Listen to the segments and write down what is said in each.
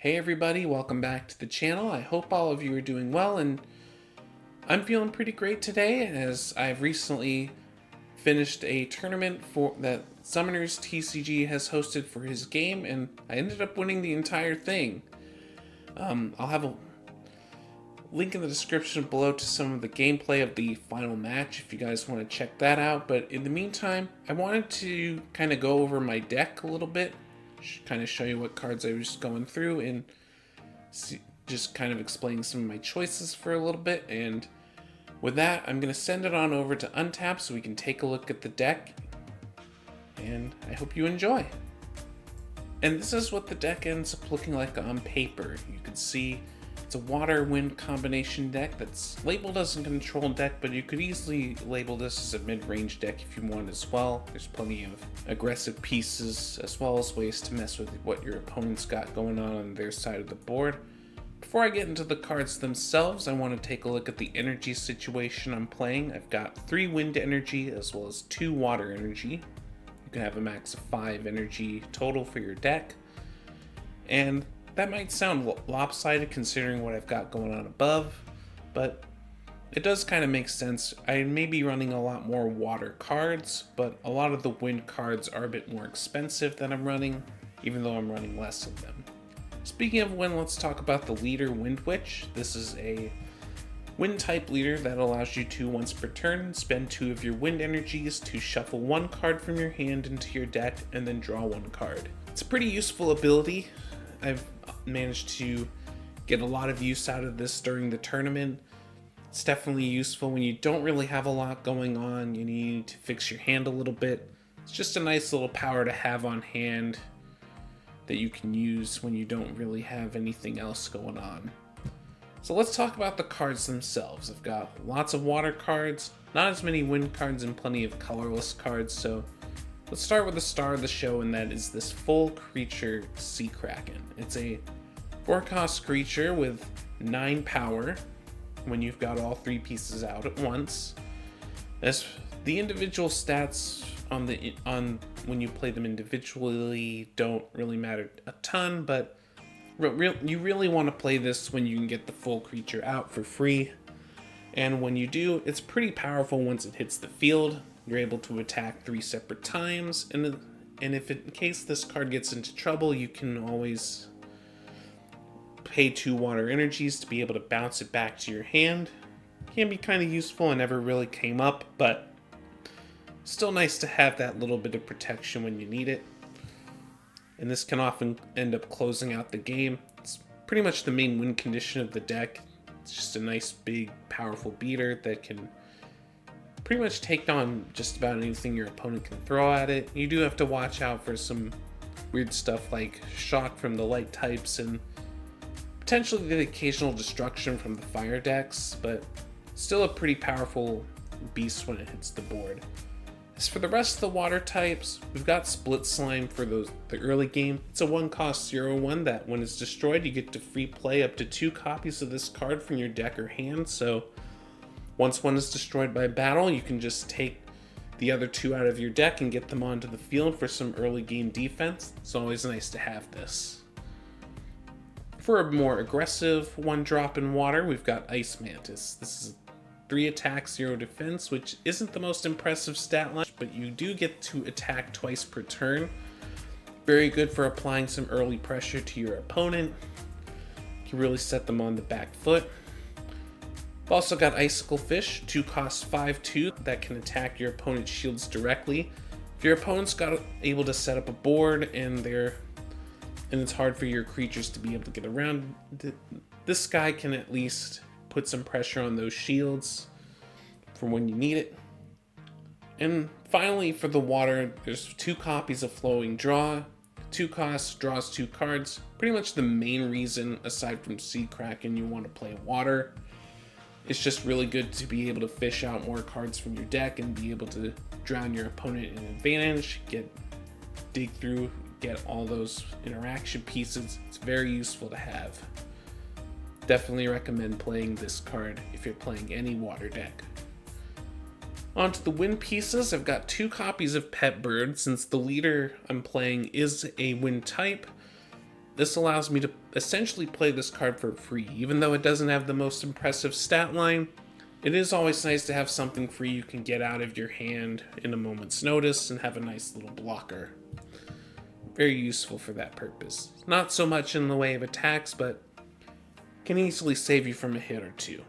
Hey everybody, welcome back to the channel. I hope all of you are doing well, and I'm feeling pretty great today as I've recently finished a tournament for that Zumoners TCG has hosted for his game, and I ended up winning the entire thing. I'll have a link in the description below to some of the gameplay of the final match if you guys want to check that out, but in the meantime, I wanted to kind of go over my deck a little bit, kind of show you what cards I was going through, and just kind of explain some of my choices for a little bit. And with that, I'm going to send it on over to Untap so we can take a look at the deck, and I hope you enjoy. And this is what the deck ends up looking like on paper. You can see it's a water-wind combination deck that's labeled as a control deck, but you could easily label this as a mid-range deck if you want as well. There's plenty of aggressive pieces as well as ways to mess with what your opponent's got going on their side of the board. Before I get into the cards themselves, I want to take a look at the energy situation I'm playing. I've got 3 wind energy as well as 2 water energy. You can have a max of 5 energy total for your deck. And that might sound lopsided considering what I've got going on above, but it does kind of make sense. I may be running a lot more water cards, but a lot of the wind cards are a bit more expensive than I'm running, even though I'm running less of them. Speaking of wind, let's talk about the leader, Wind Witch. This is a wind type leader that allows you to, once per turn, spend 2 of your wind energies to shuffle 1 card from your hand into your deck and then draw 1 card. It's a pretty useful ability. I've managed to get a lot of use out of this during the tournament. It's definitely useful when you don't really have a lot going on, you need to fix your hand a little bit. It's just a nice little power to have on hand that you can use when you don't really have anything else going on. So let's talk about the cards themselves. I've got lots of water cards, not as many wind cards, and plenty of colorless cards, so let's start with the star of the show, and that is this full creature Sea Kraken. It's a 4-cost creature with 9 power when you've got all 3 pieces out at once. As the individual stats on when you play them individually don't really matter a ton, but you really want to play this when you can get the full creature out for free. And when you do, it's pretty powerful once it hits the field. You're able to attack 3 separate times, and if in case this card gets into trouble, you can always pay 2 water energies to be able to bounce it back to your hand. Can be kind of useful and never really came up, but still nice to have that little bit of protection when you need it. And this can often end up closing out the game. It's pretty much the main win condition of the deck. It's just a nice, big, powerful beater that can pretty much take on just about anything your opponent can throw at it. You do have to watch out for some weird stuff like shock from the light types and potentially the occasional destruction from the fire decks, but still a pretty powerful beast when it hits the board. As for the rest of the water types, we've got Split Slime for the early game. It's a 1-cost 0/1 that when it's destroyed, you get to free play up to 2 copies of this card from your deck or hand, so once one is destroyed by battle, you can just take the other 2 out of your deck and get them onto the field for some early game defense. It's always nice to have this. For a more aggressive 1-drop in water, we've got Ice Mantis. This is 3 attack, 0 defense, which isn't the most impressive stat line, but you do get to attack twice per turn. Very good for applying some early pressure to your opponent. You can really set them on the back foot. We've also got Icicle Fish, 2-cost 5/2 that can attack your opponent's shields directly. If your opponent's able to set up a board and it's hard for your creatures to be able to get around, this guy can at least put some pressure on those shields for when you need it. And finally, for the water, there's 2 copies of Flowing Draw. 2 costs, draws 2 cards. Pretty much the main reason, aside from Sea Kraken, you want to play water. It's just really good to be able to fish out more cards from your deck and be able to drown your opponent in advantage, dig through, get all those interaction pieces. It's very useful to have. Definitely recommend playing this card if you're playing any water deck. Onto the wind pieces, I've got 2 copies of Pet Bird since the leader I'm playing is a wind type. this allows me to essentially play this card for free. Even though it doesn't have the most impressive stat line, it is always nice to have something free you can get out of your hand in a moment's notice and have a nice little blocker. Very useful for that purpose. Not so much in the way of attacks, but can easily save you from a hit or two.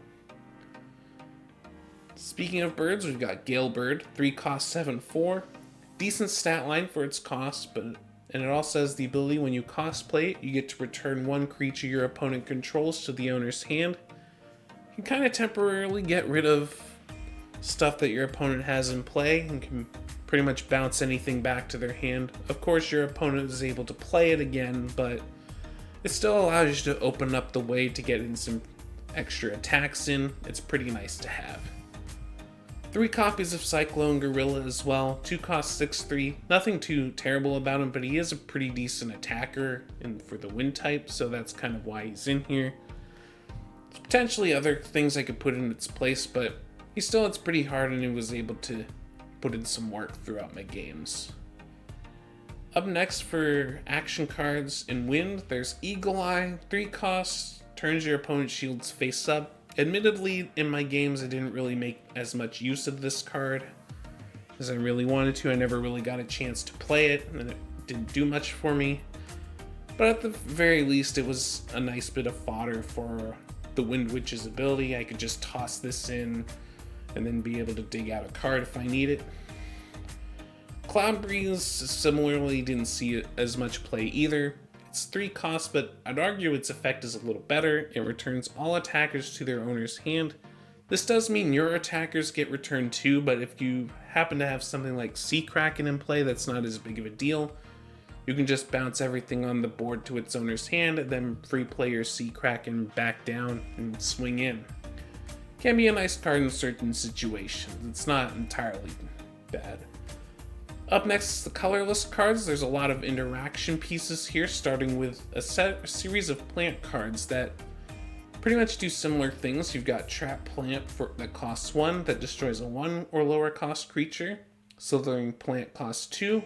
Speaking of birds, we've got Gale Bird, 3 cost 7/4. Decent stat line for its cost, and it also has the ability when you cosplay it, you get to return 1 creature your opponent controls to the owner's hand. You can kind of temporarily get rid of stuff that your opponent has in play and can pretty much bounce anything back to their hand. Of course, your opponent is able to play it again, but it still allows you to open up the way to get in some extra attacks in. It's pretty nice to have. 3 copies of Cyclone Gorilla as well. 2 cost 6/3. Nothing too terrible about him, but he is a pretty decent attacker for the wind type, so that's kind of why he's in here. There's potentially other things I could put in its place, but he still hits pretty hard and he was able to put in some work throughout my games. Up next for action cards in wind, there's Eagle Eye. 3 costs, turns your opponent's shields face up. Admittedly, in my games, I didn't really make as much use of this card as I really wanted to. I never really got a chance to play it, and it didn't do much for me. But at the very least, it was a nice bit of fodder for the Wind Witch's ability. I could just toss this in and then be able to dig out a card if I need it. Cloud Breeze similarly didn't see as much play either. It's 3 costs, but I'd argue its effect is a little better. It returns all attackers to their owner's hand. This does mean your attackers get returned too, but if you happen to have something like Sea Kraken in play, that's not as big of a deal. You can just bounce everything on the board to its owner's hand, and then free play your Sea Kraken back down and swing in. Can be a nice card in certain situations. It's not entirely bad. Up next is the colorless cards. There's a lot of interaction pieces here, starting with a series of plant cards that pretty much do similar things. You've got Trap Plant that costs 1, that destroys a 1 or lower cost creature. Slithering Plant costs 2,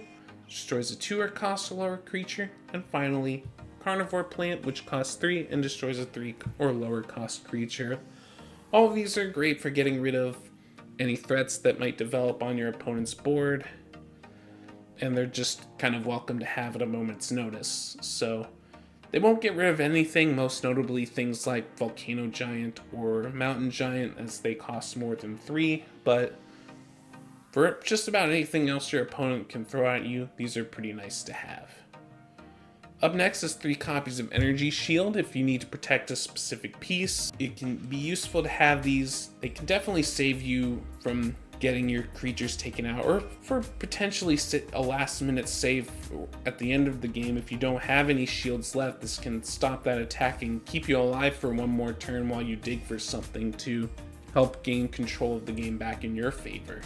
destroys a 2 or cost or lower creature. And finally, Carnivore Plant, which costs 3 and destroys a 3 or lower cost creature. All of these are great for getting rid of any threats that might develop on your opponent's board, and they're just kind of welcome to have at a moment's notice. So they won't get rid of anything, most notably things like Volcano Giant or Mountain Giant, as they cost more than 3, but for just about anything else your opponent can throw at you, these are pretty nice to have. Up next is 3 copies of Energy Shield. If you need to protect a specific piece, it can be useful to have these. They can definitely save you from getting your creatures taken out, or for potentially a last minute save at the end of the game. If you don't have any shields left, this can stop that attack and keep you alive for one more turn while you dig for something to help gain control of the game back in your favor.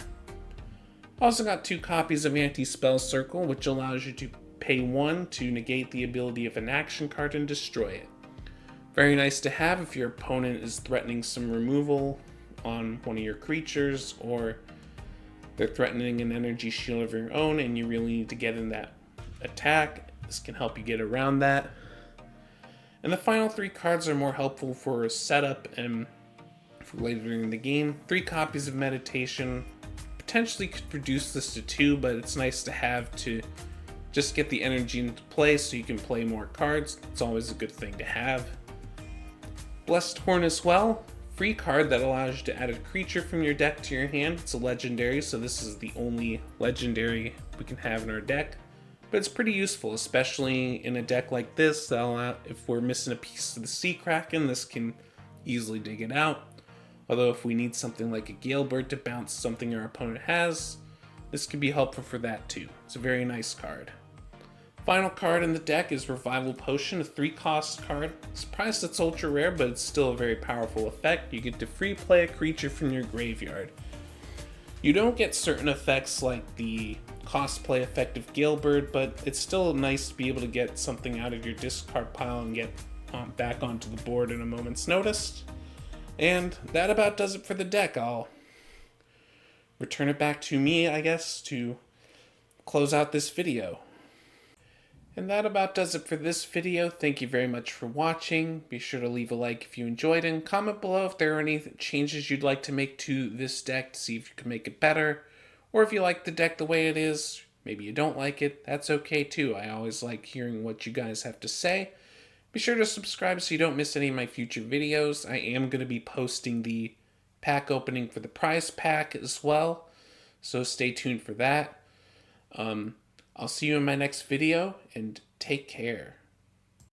Also got 2 copies of Anti-Spell Circle, which allows you to pay 1 to negate the ability of an action card and destroy it. Very nice to have if your opponent is threatening some removal on one of your creatures, or they're threatening an energy shield of your own and you really need to get in that attack. This can help you get around that. And the final 3 cards are more helpful for setup and for later in the game. 3 copies of Meditation. Potentially could reduce this to 2, but it's nice to have to just get the energy into play so you can play more cards. It's always a good thing to have. Blessed Horn as well. Free card that allows you to add a creature from your deck to your hand. It's a legendary, so this is the only legendary we can have in our deck. But it's pretty useful, especially in a deck like this. If we're missing a piece of the Sea Kraken, this can easily dig it out. Although if we need something like a Gale Bird to bounce something our opponent has, this can be helpful for that too. It's a very nice card. Final card in the deck is Revival Potion, a 3 cost card. Surprised it's ultra rare, but it's still a very powerful effect. You get to free play a creature from your graveyard. You don't get certain effects like the cost play effect of Gale Bird, but it's still nice to be able to get something out of your discard pile and get back onto the board in a moment's notice. And that about does it for the deck. I'll return it back to me, I guess, to close out this video. And that about does it for this video. Thank you very much for watching. Be sure to leave a like if you enjoyed and comment below if there are any changes you'd like to make to this deck to see if you can make it better. Or if you like the deck the way it is, maybe you don't like it, that's okay too. I always like hearing what you guys have to say. Be sure to subscribe so you don't miss any of my future videos. I am going to be posting the pack opening for the prize pack as well, so stay tuned for that. I'll see you in my next video, and take care.